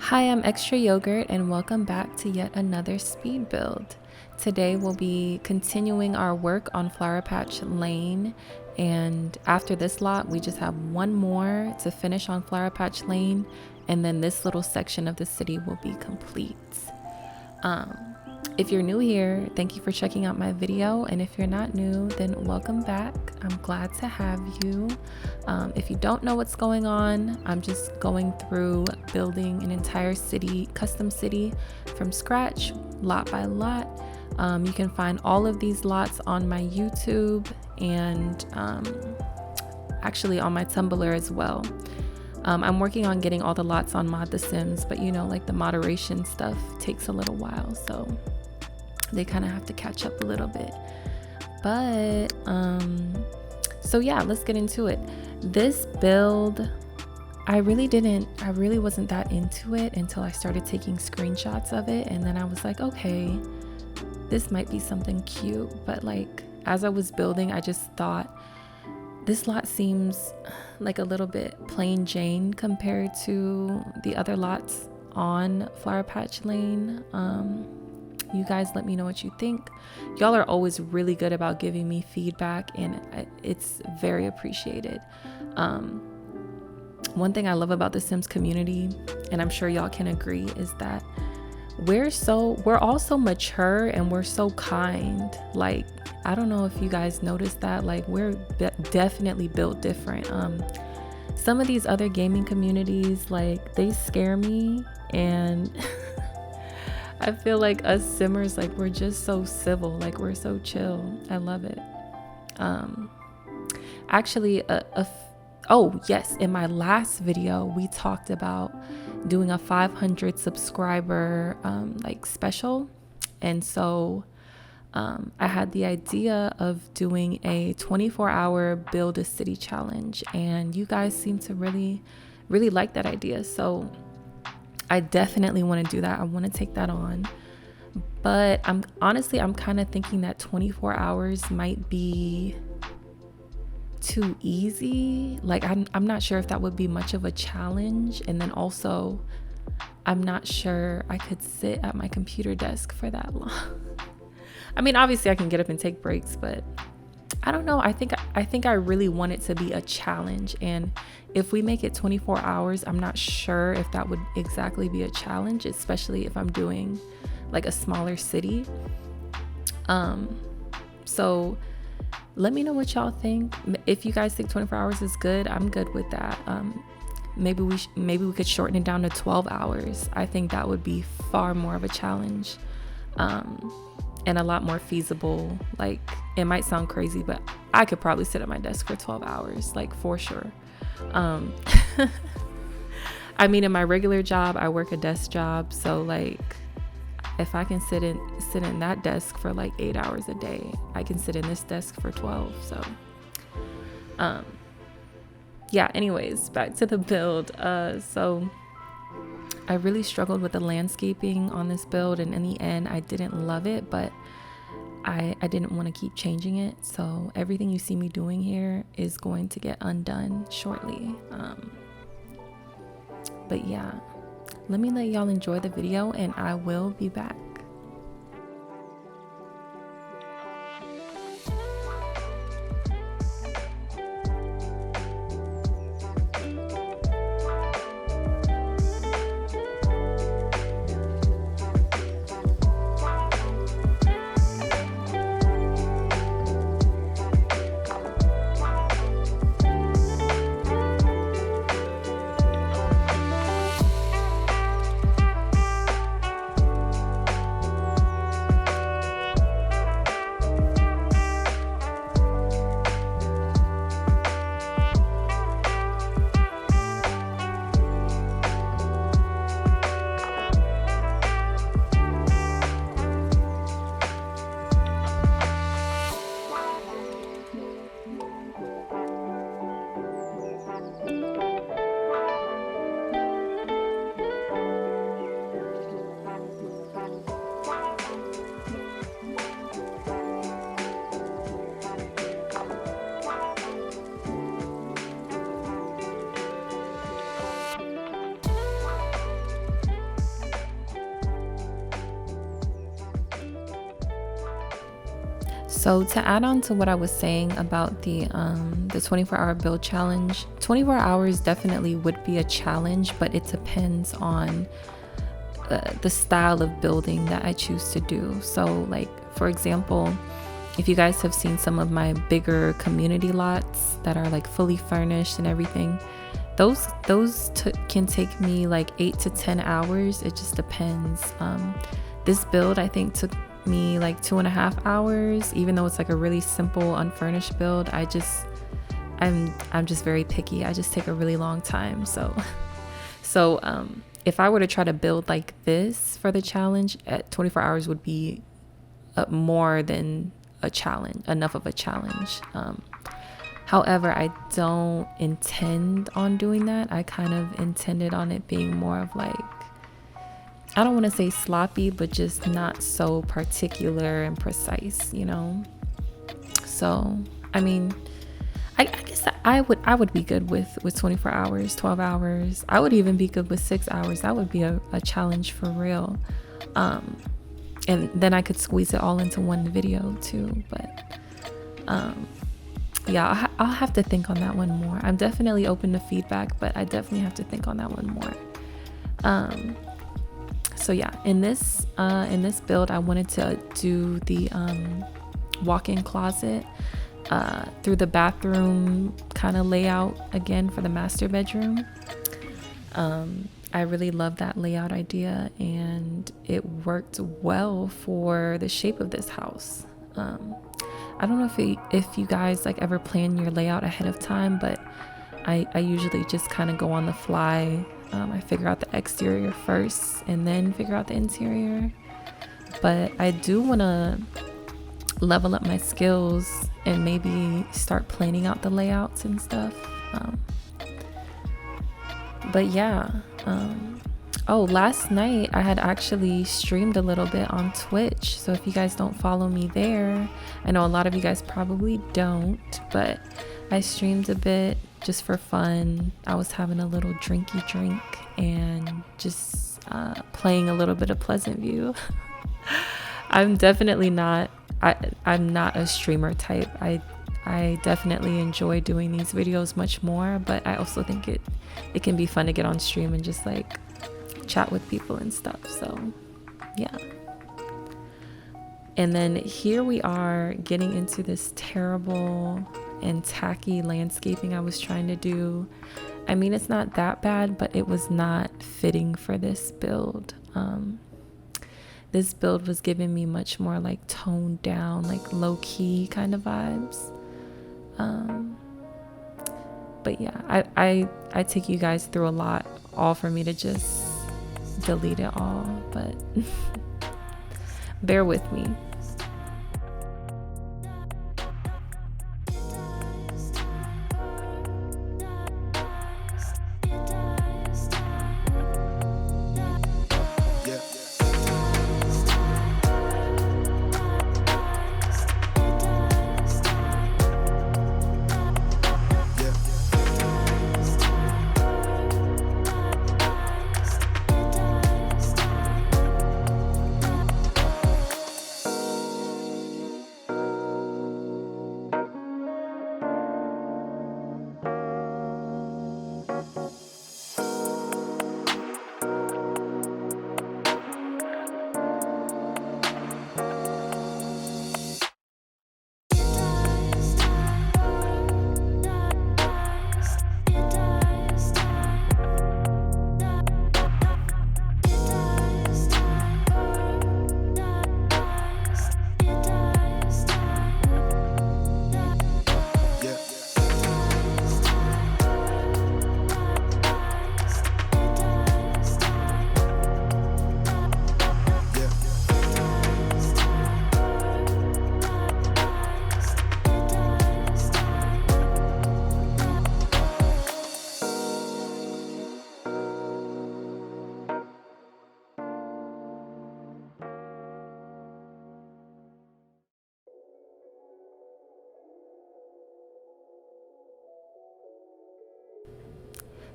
Hi, I'm Extraayogurt and welcome back to yet another speed build. Today we'll be continuing our work on Flower Patch Lane, and after this lot we just have one more to finish on Flower Patch Lane, and then this little section of the city will be complete. If you're new here, thank you for checking out my video, and if you're not new, then welcome back. I'm glad to have you. If you don't know what's going on, I'm just going through building an entire city, custom city from scratch, lot by lot. You can find all of these lots on my YouTube and actually on my Tumblr as well. I'm working on getting all the lots on Mod The Sims, but you know, like the moderation stuff takes a little while, so they kind of have to catch up a little bit. But so yeah, let's get into it. This build, I really wasn't that into it until I started taking screenshots of it, and then I was like, okay, this might be something cute. But like as I was building, I just thought this lot seems like a little bit plain Jane compared to the other lots on Flower Patch Lane. You guys let me know what you think. Y'all are always really good about giving me feedback, and it's very appreciated. One thing I love about the Sims community, and I'm sure y'all can agree, is that we're all so mature and we're so kind. Like, I don't know if you guys noticed that, like we're definitely built different. Some of these other gaming communities, like, they scare me, and I feel like us Simmers, like, we're just so civil, like we're so chill. I love it. Actually, oh yes, in my last video we talked about doing a 500 subscriber like special, and so I had the idea of doing a 24-hour build a city challenge, and you guys seem to really like that idea, so I definitely want to do that. I want to take that on, but I'm kind of thinking that 24 hours might be too easy. Like I'm not sure if that would be much of a challenge, and then also I'm not sure I could sit at my computer desk for that long. I mean, obviously I can get up and take breaks, but I don't know. I think I really want it to be a challenge, and if we make it 24 hours, I'm not sure if that would exactly be a challenge, especially if I'm doing like a smaller city. So let me know what y'all think. If you guys think 24 hours is good, I'm good with that. Maybe we could shorten it down to 12 hours. I think that would be far more of a challenge, and a lot more feasible. Like, it might sound crazy, but I could probably sit at my desk for 12 hours, like, for sure. I mean, in my regular job, I work a desk job, so like if I can sit in that desk for like 8 hours a day, I can sit in this desk for 12. So yeah, anyways, back to the build. So I really struggled with the landscaping on this build, and in the end I didn't love it, but I didn't want to keep changing it, so everything you see me doing here is going to get undone shortly. But yeah, let me let y'all enjoy the video, and I will be back. So to add on to what I was saying about the 24-hour build challenge, 24 hours definitely would be a challenge, but it depends on the style of building that I choose to do. So like, for example, if you guys have seen some of my bigger community lots that are like fully furnished and everything, those can take me like 8 to 10 hours. It just depends. This build I think took me like 2.5 hours, even though it's like a really simple unfurnished build. I'm just very picky. I just take a really long time. So if I were to try to build like this for the challenge, at 24 hours would be more than a challenge, enough of a challenge. However, I don't intend on doing that. I kind of intended on it being more of like, I don't want to say sloppy, but just not so particular and precise, you know? So, I mean, I guess I would be good with 24 hours, 12 hours. I would even be good with 6 hours. That would be a challenge for real. And then I could squeeze it all into one video too. But yeah, I'll have to think on that one more. I'm definitely open to feedback, but I definitely have to think on that one more. So yeah, in this build, I wanted to do the walk-in closet through the bathroom kind of layout again for the master bedroom. I really love that layout idea, and it worked well for the shape of this house. I don't know if you guys like ever plan your layout ahead of time, but I usually just kind of go on the fly. I figure out the exterior first and then figure out the interior. But I do want to level up my skills and maybe start planning out the layouts and stuff. But yeah. Oh, last night I had actually streamed a little bit on Twitch. So if you guys don't follow me there, I know a lot of you guys probably don't, but I streamed a bit just for fun. I was having a little drinky drink and just playing a little bit of Pleasant View. I'm definitely not, I'm not a streamer type. I definitely enjoy doing these videos much more, but I also think it can be fun to get on stream and just like chat with people and stuff. So yeah. And then here we are getting into this terrible and tacky landscaping I was trying to do. I mean, it's not that bad, but it was not fitting for this build. This build was giving me much more like toned down, like low key kind of vibes. But yeah, I take you guys through a lot, all for me to just delete it all, but bear with me.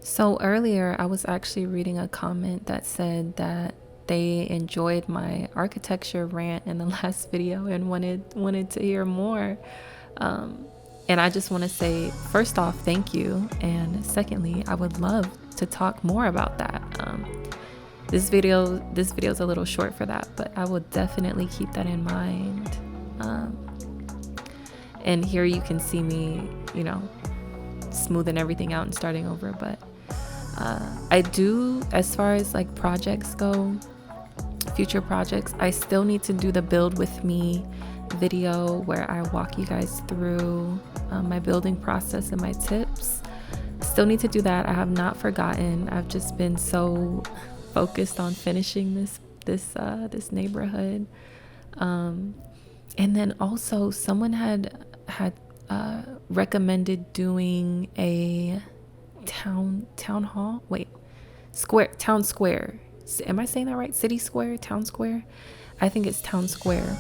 So earlier I was actually reading a comment that said that they enjoyed my architecture rant in the last video and wanted to hear more. And I just want to say, first off, thank you, and secondly, I would love to talk more about that. This video is a little short for that, but I will definitely keep that in mind. And here you can see me, you know, smoothing everything out and starting over. But I do, as far as like projects go, future projects, I still need to do the build with me video where I walk you guys through my building process and my tips. Still need to do that. I have not forgotten. I've just been so focused on finishing this neighborhood. And then also someone had recommended doing a town square. Am I saying that right? City square, town square? I think it's town square.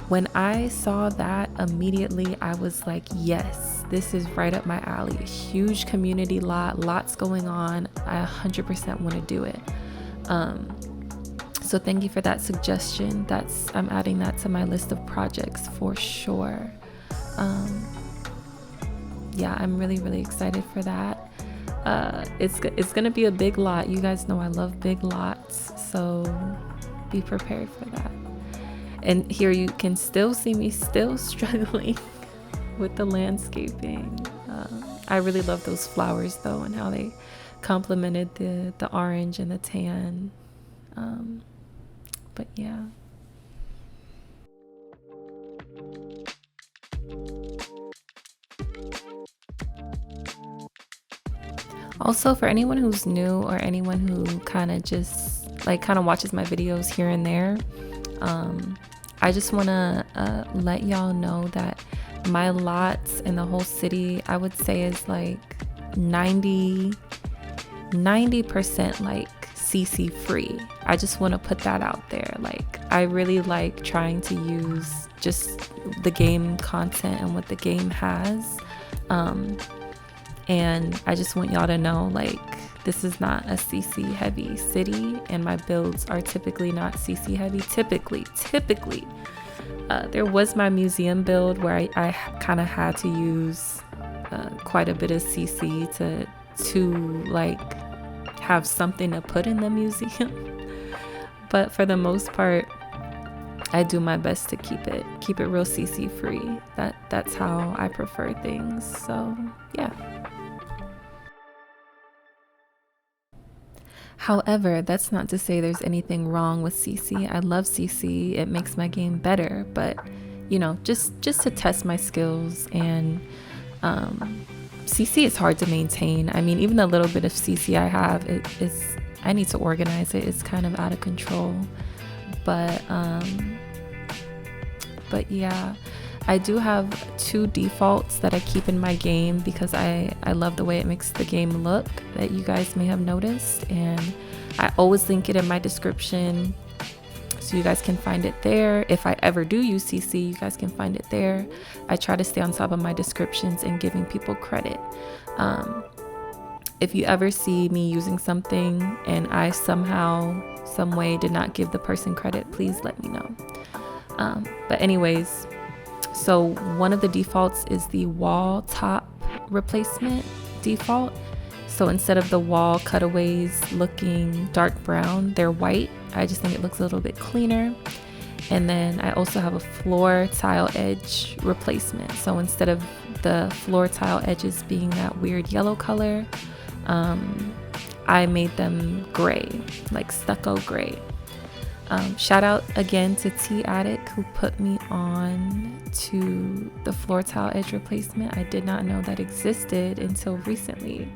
When I saw that, immediately I was like, yes, this is right up my alley. A huge community lot, lots going on. I 100% want to do it. So thank you for that suggestion. I'm adding that to my list of projects for sure. Yeah, I'm really, really excited for that. It's gonna be a big lot. You guys know I love big lots, so be prepared for that. And here you can still see me still struggling with the landscaping. I really love those flowers though, and how they complemented the orange and the tan. But yeah. Also, for anyone who's new or anyone who kind of watches my videos here and there, I just want to let y'all know that my lots in the whole city, I would say, is like 90% like CC free. I just want to put that out there. Like, I really like trying to use just the game content and what the game has. And I just want y'all to know, like, this is not a CC heavy city, and my builds are typically not CC heavy. Typically, there was my museum build where I kind of had to use quite a bit of CC to like have something to put in the museum. But for the most part, I do my best to keep it real CC free. That's how I prefer things. So yeah. However, that's not to say there's anything wrong with CC. I love CC. It makes my game better, but you know, just to test my skills. And CC is hard to maintain. I mean, even the little bit of CC I have, I need to organize it. It's kind of out of control. But yeah, I do have 2 defaults that I keep in my game because I love the way it makes the game look, that you guys may have noticed. And I always link it in my description so you guys can find it there. If I ever do use CC, you guys can find it there. I try to stay on top of my descriptions and giving people credit. If you ever see me using something and I somehow, some way did not give the person credit, please let me know. But anyways, so one of the defaults is the wall top replacement default. So instead of the wall cutaways looking dark brown, they're white. I just think it looks a little bit cleaner. And then I also have a floor tile edge replacement. So instead of the floor tile edges being that weird yellow color, I made them gray, like stucco gray. Shout out again to T Attic, who put me on to the floor tile edge replacement. I did not know that existed until recently,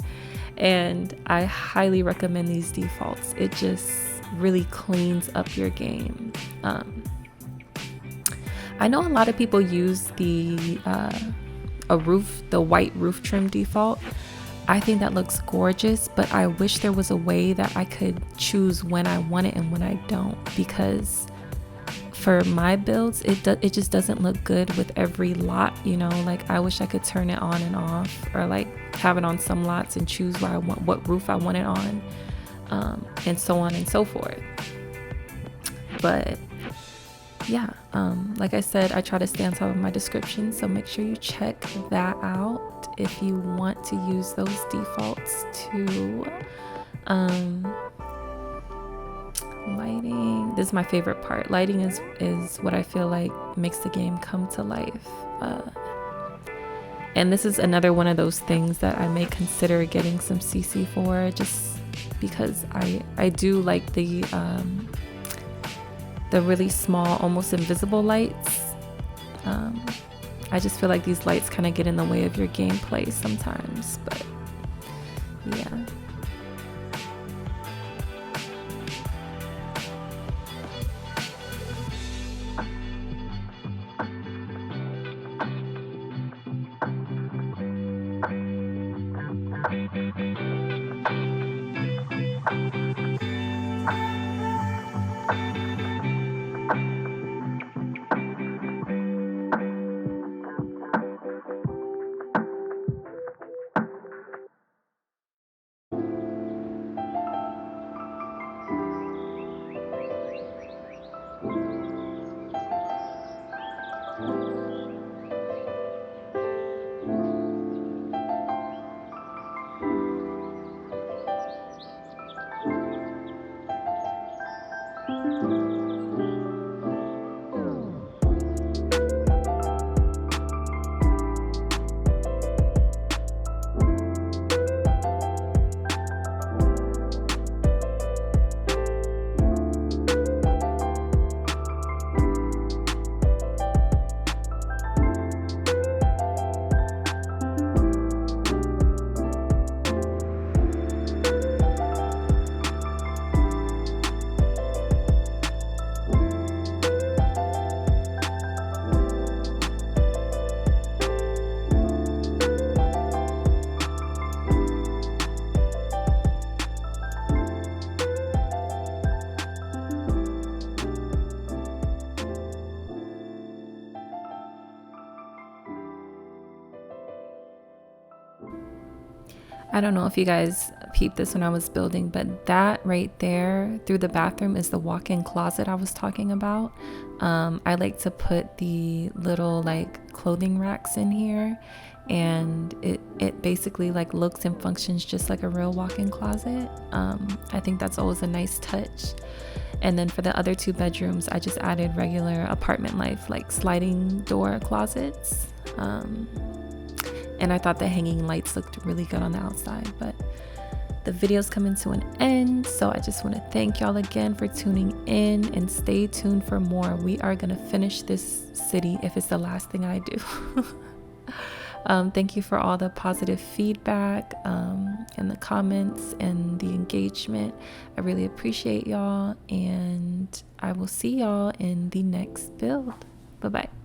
and I highly recommend these defaults. It just really cleans up your game. I know a lot of people use the white roof trim default. I think that looks gorgeous, but I wish there was a way that I could choose when I want it and when I don't, because for my builds, it just doesn't look good with every lot, you know. Like, I wish I could turn it on and off, or like have it on some lots and choose what roof I want it on, and so on and so forth. But yeah, like I said, I try to stay on top of my description, so make sure you check that out if you want to use those defaults too. Lighting, this is my favorite part. Lighting is what I feel like makes the game come to life. And this is another one of those things that I may consider getting some CC for, just because I do like the really small, almost invisible lights. I just feel like these lights kind of get in the way of your gameplay sometimes, but yeah. I don't know if you guys peeped this when I was building, but that right there through the bathroom is the walk-in closet I was talking about. I like to put the little like clothing racks in here, and it basically like looks and functions just like a real walk-in closet. I think that's always a nice touch. And then for the other 2 bedrooms, I just added regular apartment life, like sliding door closets. And I thought the hanging lights looked really good on the outside, but the video's coming to an end. So I just want to thank y'all again for tuning in, and stay tuned for more. We are going to finish this city if it's the last thing I do. Thank you for all the positive feedback and the comments and the engagement. I really appreciate y'all, and I will see y'all in the next build. Bye-bye.